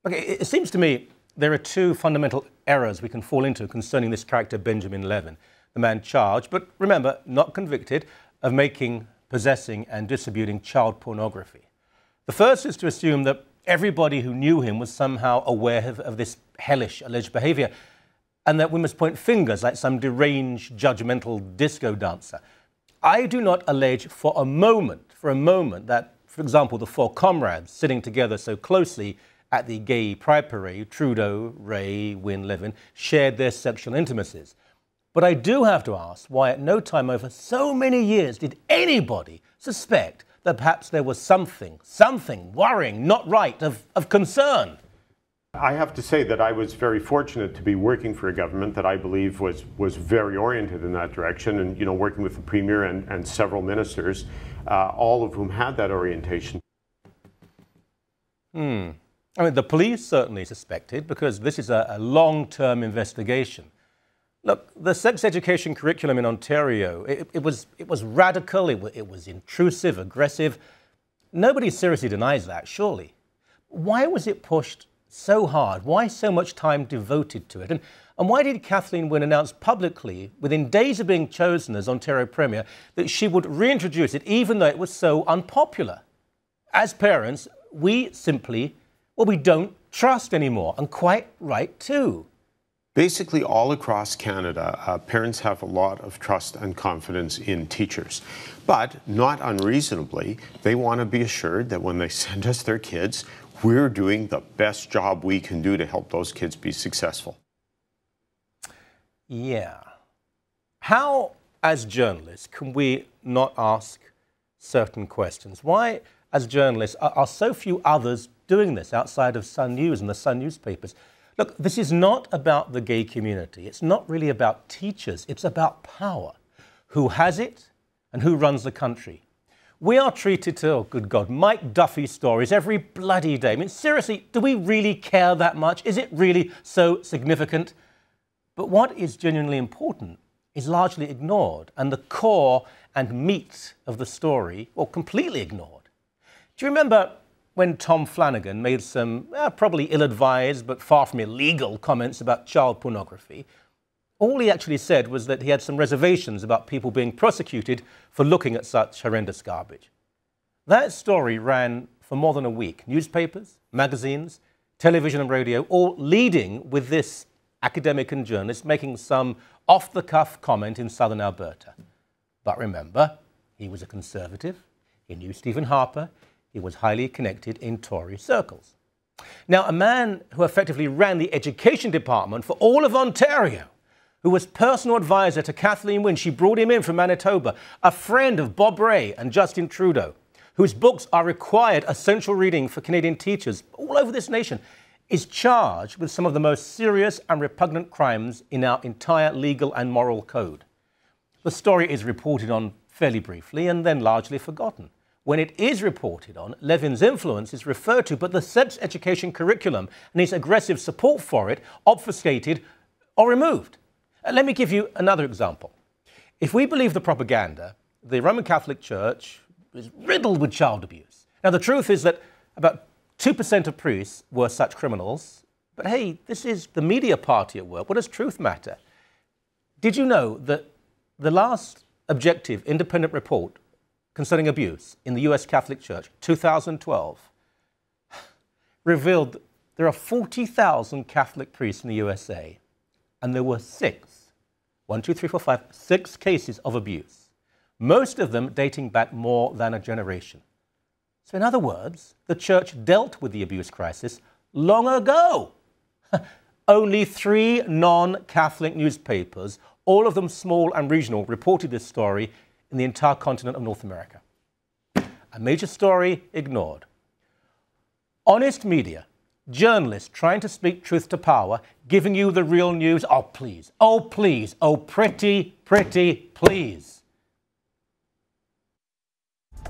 Okay, it seems to me there are two fundamental errors we can fall into concerning this character, Benjamin Levin, the man charged, but remember, not convicted, of making, possessing and distributing child pornography. The first is to assume that everybody who knew him was somehow aware of this hellish alleged behavior, and that we must point fingers like some deranged, judgmental disco dancer. I do not allege for a moment that, for example, the four comrades sitting together so closely at the gay pride parade, Trudeau, Ray, Wynne, Levin, shared their sexual intimacies. But I do have to ask why at no time over so many years did anybody suspect that perhaps there was something worrying, not right, of concern. I have to say that I was very fortunate to be working for a government that I believe was very oriented in that direction, and working with the Premier and several ministers, all of whom had that orientation. I mean, the police certainly suspected, because this is a long-term investigation. Look, the sex education curriculum in Ontario, it was radical, it was intrusive, aggressive. Nobody seriously denies that, surely. Why was it pushed so hard? Why so much time devoted to it? And why did Kathleen Wynne announce publicly, within days of being chosen as Ontario Premier, that she would reintroduce it, even though it was so unpopular? As parents, we simply, we don't trust anymore, and quite right too. Basically, all across Canada, parents have a lot of trust and confidence in teachers. But not unreasonably, they want to be assured that when they send us their kids, we're doing the best job we can do to help those kids be successful. Yeah. How, as journalists, can we not ask certain questions? Why, as journalists, are so few others doing this outside of Sun News and the Sun newspapers? Look, this is not about the gay community. It's not really about teachers. It's about power. Who has it and who runs the country? We are treated to, oh good God, Mike Duffy stories every bloody day. I mean, seriously, do we really care that much? Is it really so significant? But what is genuinely important is largely ignored, and the core and meat of the story, well, completely ignored. Do you remember when Tom Flanagan made some probably ill-advised but far from illegal comments about child pornography? All he actually said was that he had some reservations about people being prosecuted for looking at such horrendous garbage. That story ran for more than a week. Newspapers, magazines, television and radio, all leading with this academic and journalist making some off-the-cuff comment in southern Alberta. But remember, he was a Conservative, he knew Stephen Harper, he was highly connected in Tory circles. Now, a man who effectively ran the education department for all of Ontario, who was personal advisor to Kathleen Wynne, she brought him in from Manitoba, a friend of Bob Rae and Justin Trudeau, whose books are required essential reading for Canadian teachers all over this nation, is charged with some of the most serious and repugnant crimes in our entire legal and moral code. The story is reported on fairly briefly and then largely forgotten. When it is reported on, Levin's influence is referred to, but the sex education curriculum and his aggressive support for it obfuscated or removed. Let me give you another example. If we believe the propaganda, the Roman Catholic Church is riddled with child abuse. Now, the truth is that about 2% of priests were such criminals. But hey, this is the media party at work. What does truth matter? Did you know that the last objective independent report concerning abuse in the US Catholic Church, 2012, revealed there are 40,000 Catholic priests in the USA, and there were 6 cases of abuse, most of them dating back more than a generation. So in other words, the church dealt with the abuse crisis long ago. Only 3 non-Catholic newspapers, all of them small and regional, reported this story in the entire continent of North America. A major story ignored. Honest media, journalists trying to speak truth to power, giving you the real news. Oh, please. Oh, please. Oh, pretty, pretty please.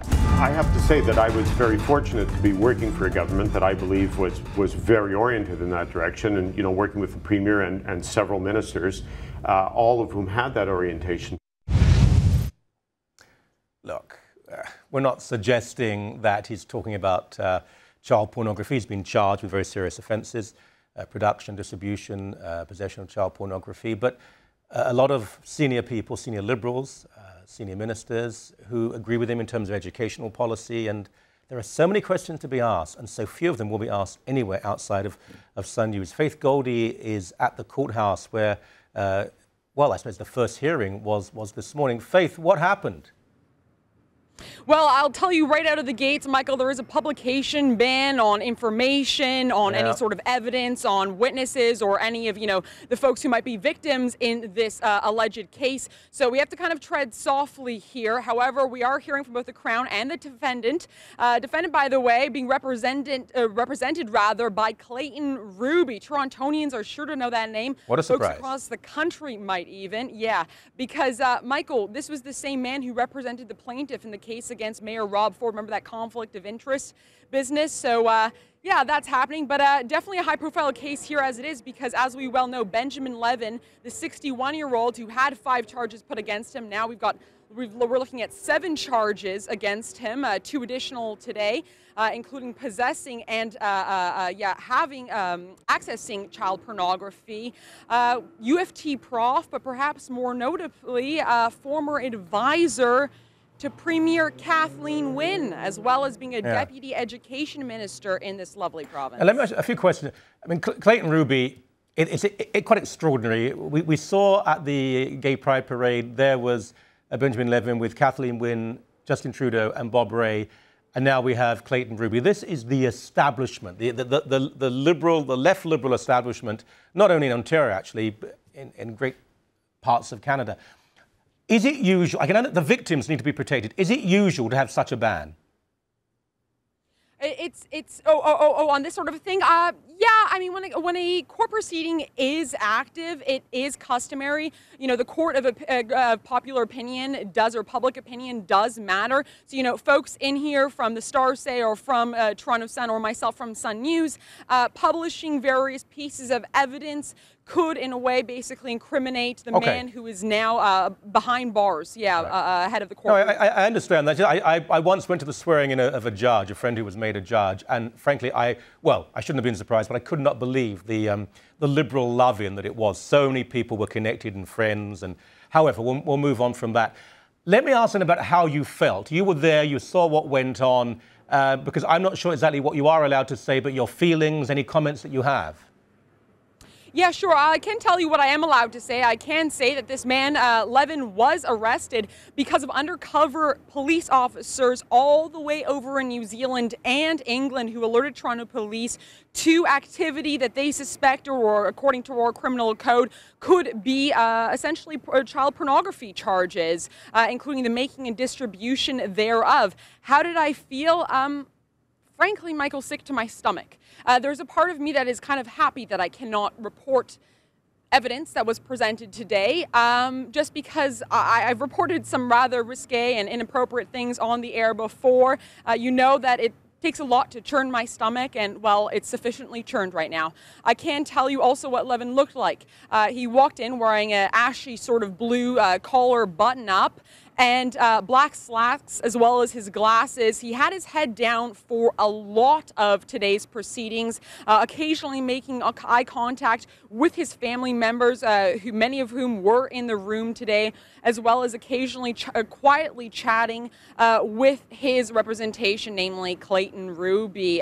I have to say that I was very fortunate to be working for a government that I believe was very oriented in that direction, and working with the Premier and several ministers, all of whom had that orientation. Look, we're not suggesting that he's talking about child pornography. He's been charged with very serious offences, production, distribution, possession of child pornography. But a lot of senior people, senior Liberals, senior ministers who agree with him in terms of educational policy, and there are so many questions to be asked, and so few of them will be asked anywhere outside of Sun News. Faith Goldy is at the courthouse where, well, I suppose the first hearing was this morning. Faith, what happened? Well, I'll tell you right out of the gates, Michael, there is a publication ban on information, on any sort of evidence, on witnesses, or any of, the folks who might be victims in this alleged case. So we have to kind of tread softly here. However, we are hearing from both the Crown and the defendant. Defendant, by the way, being represented by Clayton Ruby. Torontonians are sure to know that name. What a surprise. Folks across the country might even. Yeah, because, Michael, this was the same man who represented the plaintiff in the case against Mayor Rob Ford. Remember that conflict of interest business? So, yeah, that's happening, but definitely a high-profile case here as it is, because as we well know, Benjamin Levin, the 61-year-old who had 5 charges put against him, now we're looking at 7 charges against him, 2 additional today, including possessing and accessing child pornography. UFT prof, but perhaps more notably, former advisor to Premier Kathleen Wynne, as well as being a deputy education minister in this lovely province. And let me ask you a few questions. I mean, Clayton Ruby, it's quite extraordinary. We saw at the Gay Pride Parade, there was Benjamin Levin with Kathleen Wynne, Justin Trudeau, and Bob Rae, and now we have Clayton Ruby. This is the establishment, the left liberal establishment, not only in Ontario, actually, but in great parts of Canada. Is it usual, I can understand the victims need to be protected, is it usual to have such a ban? On this sort of thing, yeah, I mean, when a court proceeding is active, it is customary. The court of popular opinion does, or public opinion does matter. So, folks in here from the Star Say or from Toronto Sun, or myself from Sun News, publishing various pieces of evidence could, in a way, basically incriminate the man who is now behind bars, ahead of the court. No, I understand that. I once went to the swearing-in of a judge, a friend who was made a judge, and frankly, I shouldn't have been surprised, but I could not believe the liberal love-in that it was. So many people were connected and friends, and however, we'll move on from that. Let me ask you about how you felt. You were there, you saw what went on, because I'm not sure exactly what you are allowed to say, but your feelings, any comments that you have? Yeah, sure. I can tell you what I am allowed to say. I can say that this man, Levin, was arrested because of undercover police officers all the way over in New Zealand and England who alerted Toronto police to activity that they suspect, or according to our criminal code, could be essentially child pornography charges, including the making and distribution thereof. How did I feel? Frankly, Michael, sick to my stomach. There's a part of me that is kind of happy that I cannot report evidence that was presented today, just because I've reported some rather risque and inappropriate things on the air before. You know that it takes a lot to churn my stomach, and, well, it's sufficiently churned right now. I can tell you also what Levin looked like. He walked in wearing an ashy sort of blue collar button-up and black slacks, as well as his glasses. He had his head down for a lot of today's proceedings, occasionally making eye contact with his family members, many of whom were in the room today, as well as occasionally quietly chatting with his representation, namely Clayton Ruby.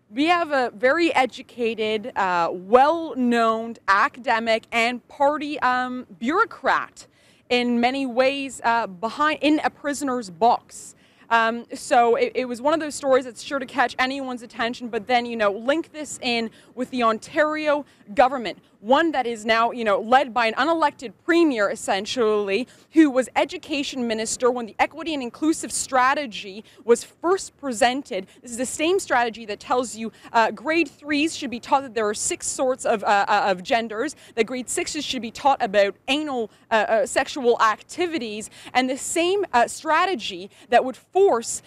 We have a very educated, well-known academic and party bureaucrat in many ways in a prisoner's box. So it was one of those stories that's sure to catch anyone's attention, but then, link this in with the Ontario government, one that is now, led by an unelected premier, essentially, who was education minister when the equity and inclusive strategy was first presented. This is the same strategy that tells you grade 3s should be taught that there are 6 sorts of genders, that grade 6s should be taught about anal sexual activities, and the same strategy that would force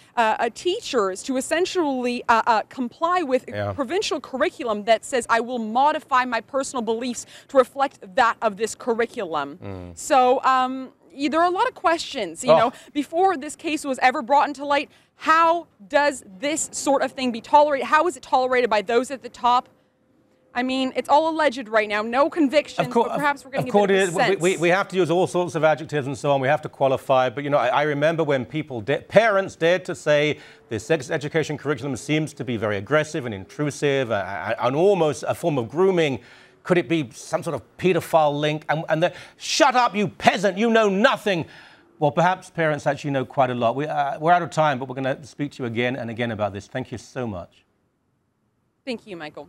teachers to essentially comply with provincial curriculum that says, I will modify my personal beliefs to reflect that of this curriculum. So there are a lot of questions, before this case was ever brought into light. How does this sort of thing be tolerated? How is it tolerated by those at the top? I mean, it's all alleged right now. No convictions, but perhaps we're getting a bit of a sense. We have to use all sorts of adjectives and so on. We have to qualify. But, you know, I remember when parents dared to say the sex education curriculum seems to be very aggressive and intrusive and almost a form of grooming. Could it be some sort of pedophile link? And shut up, you peasant, you know nothing. Well, perhaps parents actually know quite a lot. We're out of time, but we're going to speak to you again and again about this. Thank you so much. Thank you, Michael.